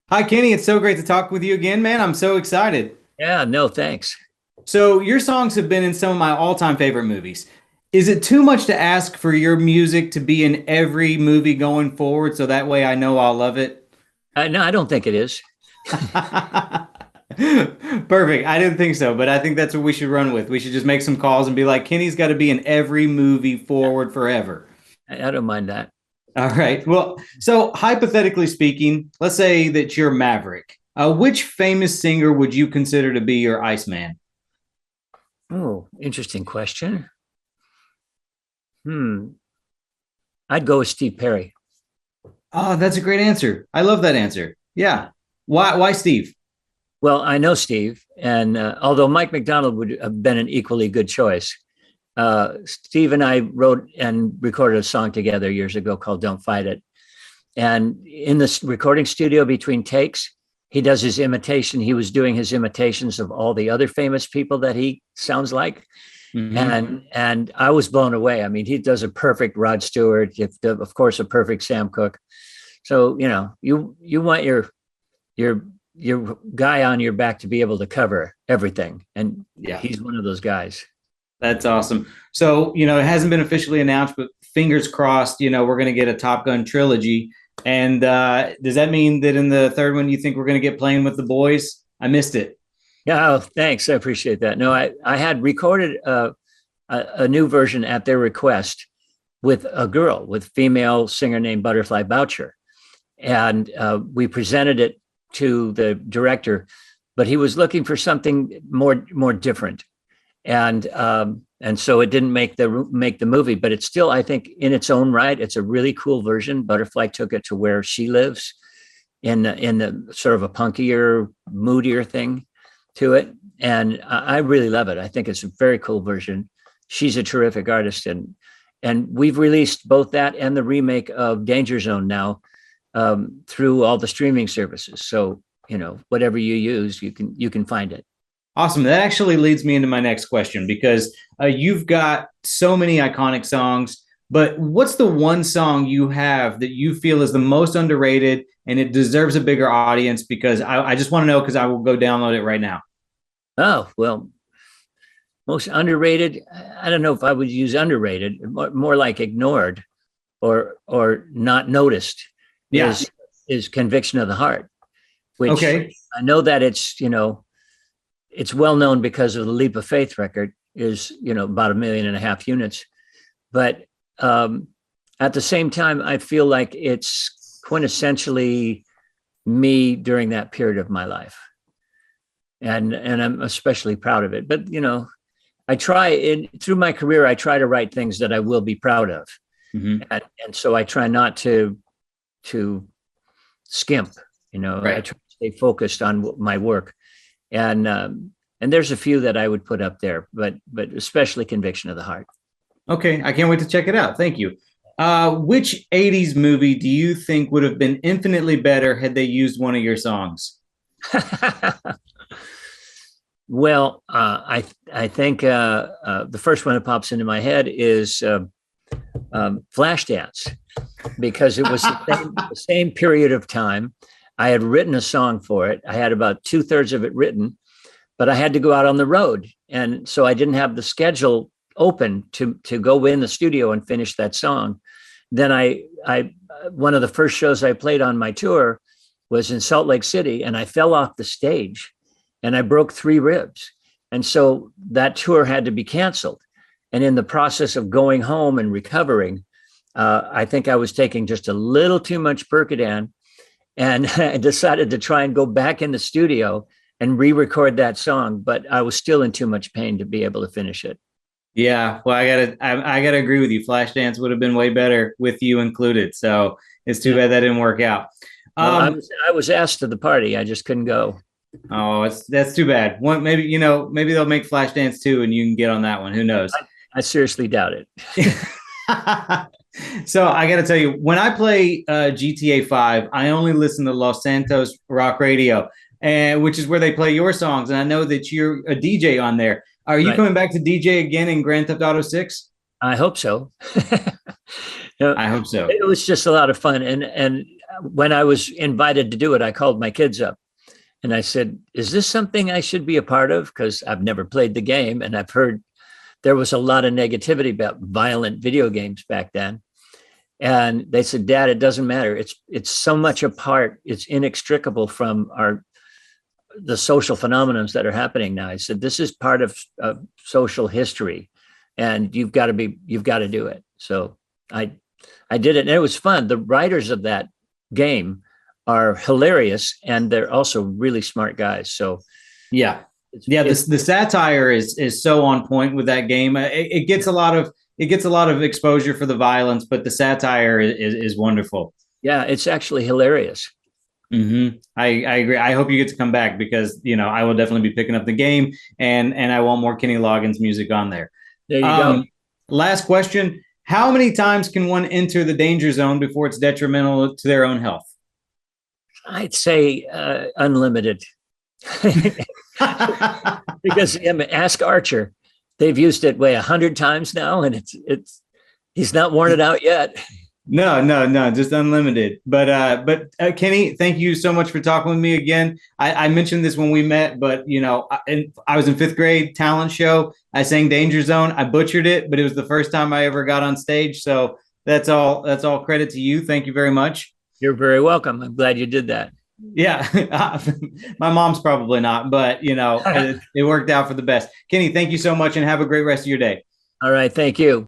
Hi, Kenny. It's so great to talk with you again, man. I'm so excited. Yeah, no, thanks. So, your songs have been in some of my all-time favorite movies. Is it too much to ask for your music to be in every movie going forward so that way I know I'll love it? No, I don't think it is. Perfect. I didn't think so, but I think that's what we should run with. We should just make some calls and be like, Kenny's got to be in every movie forward forever. I don't mind that. All right. Well, so hypothetically speaking, let's say that you're Maverick. Which famous singer would you consider to be your Iceman? Oh, interesting question. Hmm. I'd go with Steve Perry. Oh, that's a great answer. I love that answer. Yeah. Why Steve? Well, I know Steve, and although Mike McDonald would have been an equally good choice, Steve and I wrote and recorded a song together years ago called "Don't Fight It." And in this recording studio between takes, he does his imitation. He was doing his imitations of all the other famous people that he sounds like. Hmm. And I was blown away. I mean, he does a perfect Rod Stewart, of course, a perfect Sam Cooke. So you want your your guy on your back to be able to cover everything, and Yeah, he's one of those guys. that's awesome. So, it hasn't been officially announced, but fingers crossed, we're going to get a Top Gun trilogy. And does that mean that in the third one, you think we're going to get Playing with the Boys? I missed it. Yeah, oh, thanks. I appreciate that. No, I had recorded a new version at their request with a girl, with female singer named Butterfly Boucher, and we presented it to the director, but he was looking for something more different, and so it didn't make the movie. But it's still, I think, in its own right, it's a really cool version. Butterfly took it to where she lives in the sort of a punkier, moodier thing to it, and I really love it. I think it's a very cool version. She's a terrific artist, and we've released both that and the remake of Danger Zone now through all the streaming services. So whatever you use, you can find it. Awesome. That actually leads me into my next question because you've got so many iconic songs, but what's the one song you have that you feel is the most underrated and it deserves a bigger audience? Because I just want to know because I will go download it right now. Oh well, most underrated. I don't know if I would use underrated. More like ignored or not noticed Yeah. is Conviction of the Heart, which Okay. I know that it's well known because of the Leap of Faith record is about 1.5 million units, but at the same time I feel like it's quintessentially me during that period of my life, and I'm especially proud of it. But I try through my career I try to write things that I will be proud of, Hmm. and so I try not to skimp. I Right. try to stay focused on my work, and there's a few that I would put up there, but especially Conviction of the Heart. Okay. I can't wait to check it out. Thank you. Which 80s movie do you think would have been infinitely better had they used one of your songs? Well, I think the first one that pops into my head is Flashdance, because it was the same period of time. I had written a song for it. I had about 2/3 of it written, but I had to go out on the road, and so I didn't have the schedule open to go in the studio and finish that song. Then I one of the first shows I played on my tour was in Salt Lake City, and I fell off the stage, and I broke 3 ribs, and so that tour had to be canceled. And in the process of going home and recovering, I think I was taking just a little too much Percodan, and I decided to try and go back in the studio and re-record that song, but I was still in too much pain to be able to finish it. Yeah, well, I gotta agree with you. Flashdance would have been way better with you included. So it's too Yeah. bad that didn't work out. Well, I Um, was I was asked to the party. I just couldn't go. oh, that's too bad. One maybe maybe they'll make Flashdance 2 and you can get on that one. Who knows? I seriously doubt it. So I got to tell you, when I play GTA 5, I only listen to Los Santos Rock Radio, and which is where they play your songs. And I know that you're a DJ on there. Are you Right. coming back to DJ again in Grand Theft Auto 6? I hope so. You know, I hope so. it was just a lot of fun, and when I was invited to do it, I called my kids up and I said, is this something I should be a part of? Because I've never played the game, and I've heard there was a lot of negativity about violent video games back then. And they said, Dad, it doesn't matter. It's so much a part. It's inextricable from the social phenomena that are happening now. I said, this is part of social history, and you've got to do it. So I did it, and it was fun. The writers of that game are hilarious, and they're also really smart guys. So yeah. The satire is so on point with that game. It gets a lot of exposure for the violence, but the satire is wonderful. Yeah, it's actually hilarious. Mm-hmm. I agree. I hope you get to come back, because I will definitely be picking up the game, and I want more Kenny Loggins music on there. There you go. Last question: how many times can one enter the danger zone before it's detrimental to their own health? I'd say unlimited. Because ask Archer. They've used it 100 times now, and he's not worn it out yet. No, just unlimited. But Kenny, thank you so much for talking with me again. I mentioned this when we met, but I was in 5th grade talent show. I sang Danger Zone. I butchered it, but it was the first time I ever got on stage. So that's all credit to you. Thank you very much. You're very welcome. I'm glad you did that. Yeah, my mom's probably not, but it worked out for the best. Kenny, thank you so much, and have a great rest of your day. All right, thank you.